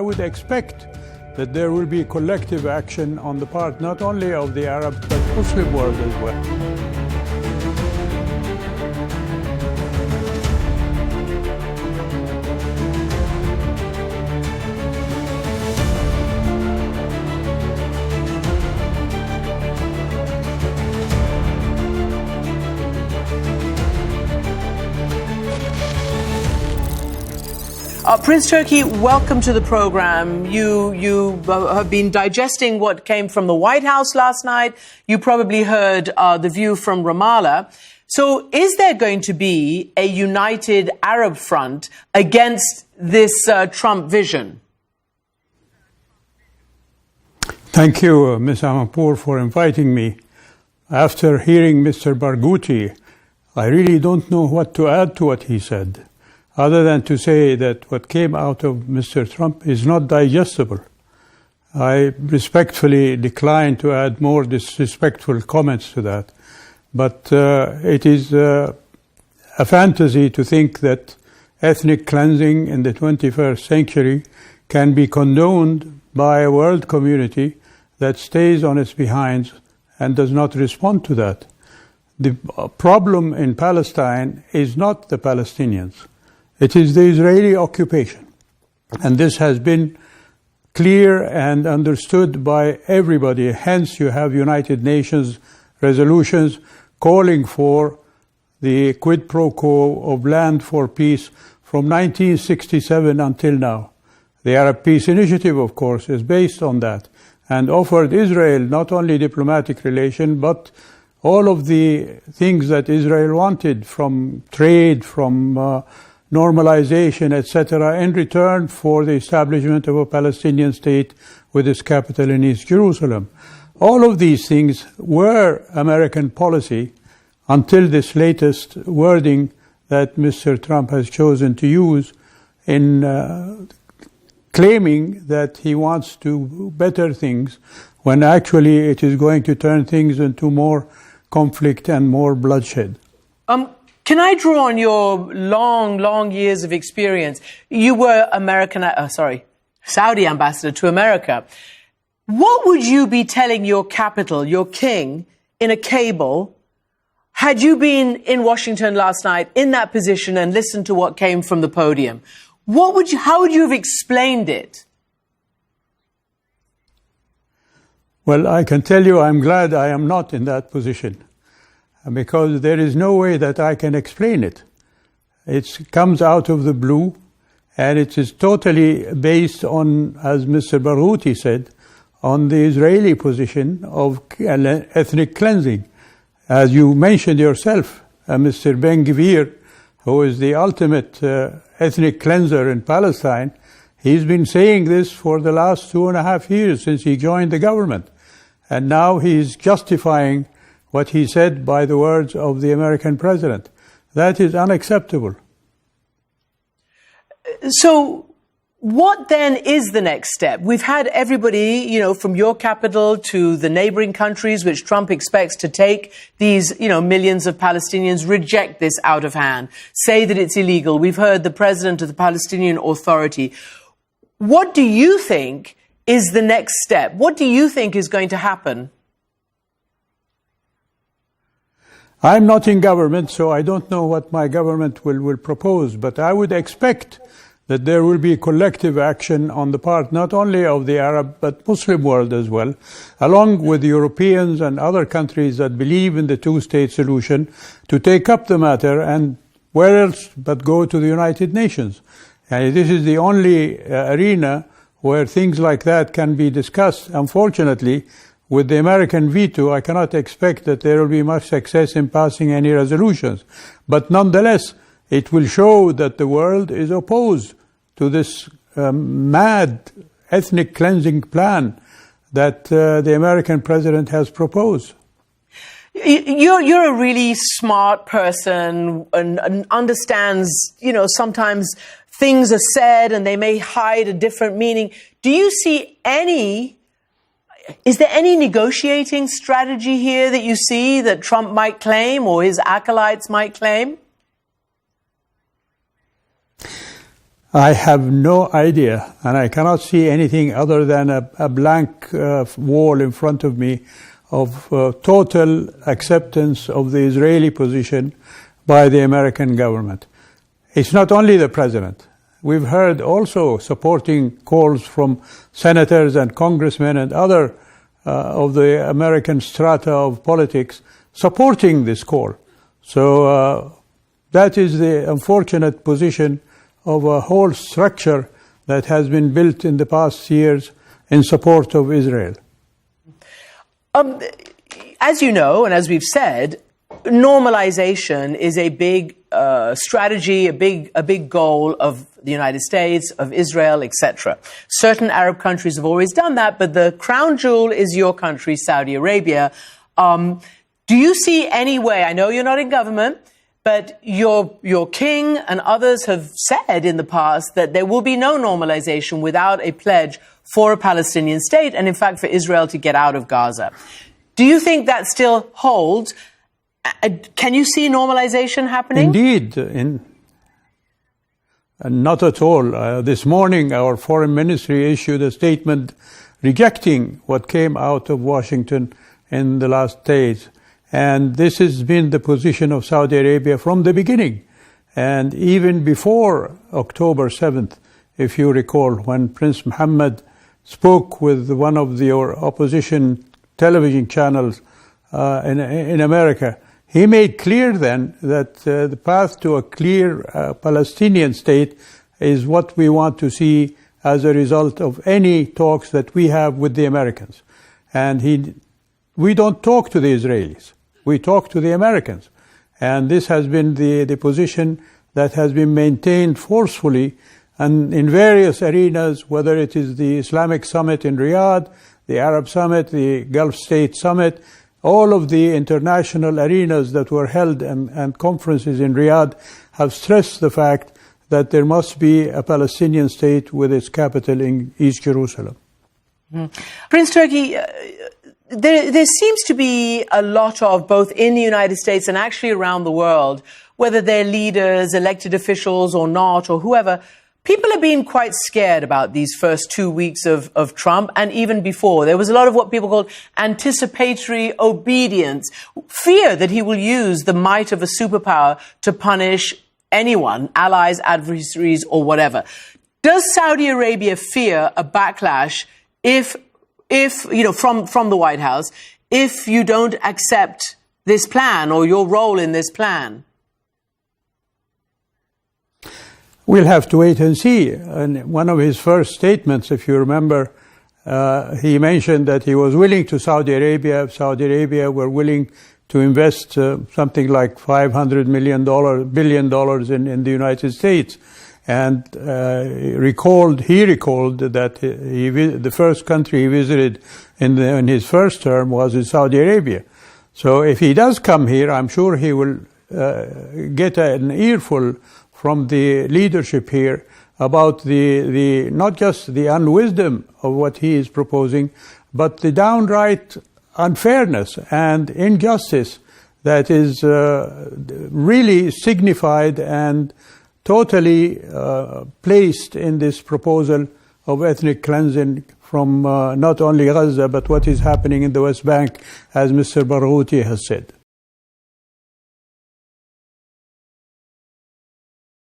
I would expect that there will be collective action on the part not only of the Arab but Muslim world as well. Prince Turki, welcome to the program. You have been digesting what came from the White House last night. You probably heard the view from Ramallah. So is there going to be a united Arab front against this Trump vision? Thank you, Ms. Amanpour, for inviting me. After hearing Mr. Barghouti, I really don't know what to add to what he said, other than to say that what came out of Mr. Trump is not digestible. I respectfully decline to add more disrespectful comments to that. But it is a fantasy to think that ethnic cleansing in the 21st century can be condoned by a world community that stays on its behinds and does not respond to that. The problem in Palestine is not the Palestinians. It is the Israeli occupation. And this has been clear and understood by everybody. Hence, you have United Nations resolutions calling for the quid pro quo of land for peace from 1967 until now. The Arab Peace Initiative, of course, is based on that and offered Israel not only diplomatic relation, but all of the things that Israel wanted, from trade, from normalization, etc., in return for the establishment of a Palestinian state with its capital in East Jerusalem. All of these things were American policy until this latest wording that Mr. Trump has chosen to use in claiming that he wants to do better things, when actually it is going to turn things into more conflict and more bloodshed. Can I draw on your long years of experience? You were Saudi ambassador to America. What would you be telling your capital, your king, in a cable, had you been in Washington last night in that position and listened to what came from the podium? How would you have explained it? Well, I can tell you I'm glad I am not in that position, because there is no way that I can explain it. It comes out of the blue, and it is totally based on, as Mr. Barghouti said, on the Israeli position of ethnic cleansing. As you mentioned yourself, Mr. Ben-Gvir, who is the ultimate ethnic cleanser in Palestine, he's been saying this for the last 2.5 years since he joined the government. And now he's justifying what he said by the words of the American president. That is unacceptable. So what then is the next step? We've had everybody, from your capital to the neighboring countries, which Trump expects to take these, millions of Palestinians, reject this out of hand, say that it's illegal. We've heard the president of the Palestinian Authority. What do you think is the next step? What do you think is going to happen? I'm not in government, so I don't know what my government will propose, but I would expect that there will be collective action on the part not only of the Arab but Muslim world as well, along with Europeans and other countries that believe in the two-state solution, to take up the matter, and where else but go to the United Nations. And this is the only arena where things like that can be discussed. Unfortunately, with the American veto, I cannot expect that there will be much success in passing any resolutions. But nonetheless, it will show that the world is opposed to this mad ethnic cleansing plan that the American president has proposed. You're a really smart person and understands, sometimes things are said and they may hide a different meaning. Is there any negotiating strategy here that you see that Trump might claim or his acolytes might claim? I have no idea, and I cannot see anything other than a blank wall in front of me of total acceptance of the Israeli position by the American government. It's not only the president. We've heard also supporting calls from senators and congressmen and other of the American strata of politics supporting this call. So that is the unfortunate position of a whole structure that has been built in the past years in support of Israel. As you know, and as we've said, normalization is a big strategy, a big goal of the United States, of Israel, etc. Certain Arab countries have always done that, but the crown jewel is your country, Saudi Arabia. Do you see any way, I know you're not in government, but your king and others have said in the past that there will be no normalization without a pledge for a Palestinian state and, in fact, for Israel to get out of Gaza. Do you think that still holds? Can you see normalization happening? Indeed. Not at all. This morning, our foreign ministry issued a statement rejecting what came out of Washington in the last days. And this has been the position of Saudi Arabia from the beginning. And even before October 7th, if you recall, when Prince Mohammed spoke with one of the opposition television channels in America, he made clear then that the path to a clear Palestinian state is what we want to see as a result of any talks that we have with the Americans. And we don't talk to the Israelis. We talk to the Americans. And this has been the position that has been maintained forcefully and in various arenas, whether it is the Islamic Summit in Riyadh, the Arab Summit, the Gulf State Summit, all of the international arenas that were held and conferences in Riyadh have stressed the fact that there must be a Palestinian state with its capital in East Jerusalem. Prince Turki, there seems to be a lot of, both in the United States and actually around the world, whether they're leaders, elected officials or not, or whoever, people are being quite scared about these first 2 weeks of Trump, and even before. There was a lot of what people called anticipatory obedience, fear that he will use the might of a superpower to punish anyone, allies, adversaries, or whatever. Does Saudi Arabia fear a backlash if you know, from the White House, if you don't accept this plan or your role in this plan? We'll have to wait and see. And one of his first statements, if you remember, he mentioned that he was willing to Saudi Arabia. If Saudi Arabia were willing to invest something like $500 billion in the United States. And he recalled that the first country he visited in his first term was in Saudi Arabia. So if he does come here, I'm sure he will get an earful from the leadership here about the not just the unwisdom of what he is proposing, but the downright unfairness and injustice that is really signified and totally placed in this proposal of ethnic cleansing from not only Gaza, but what is happening in the West Bank, as Mr. Barghouti has said.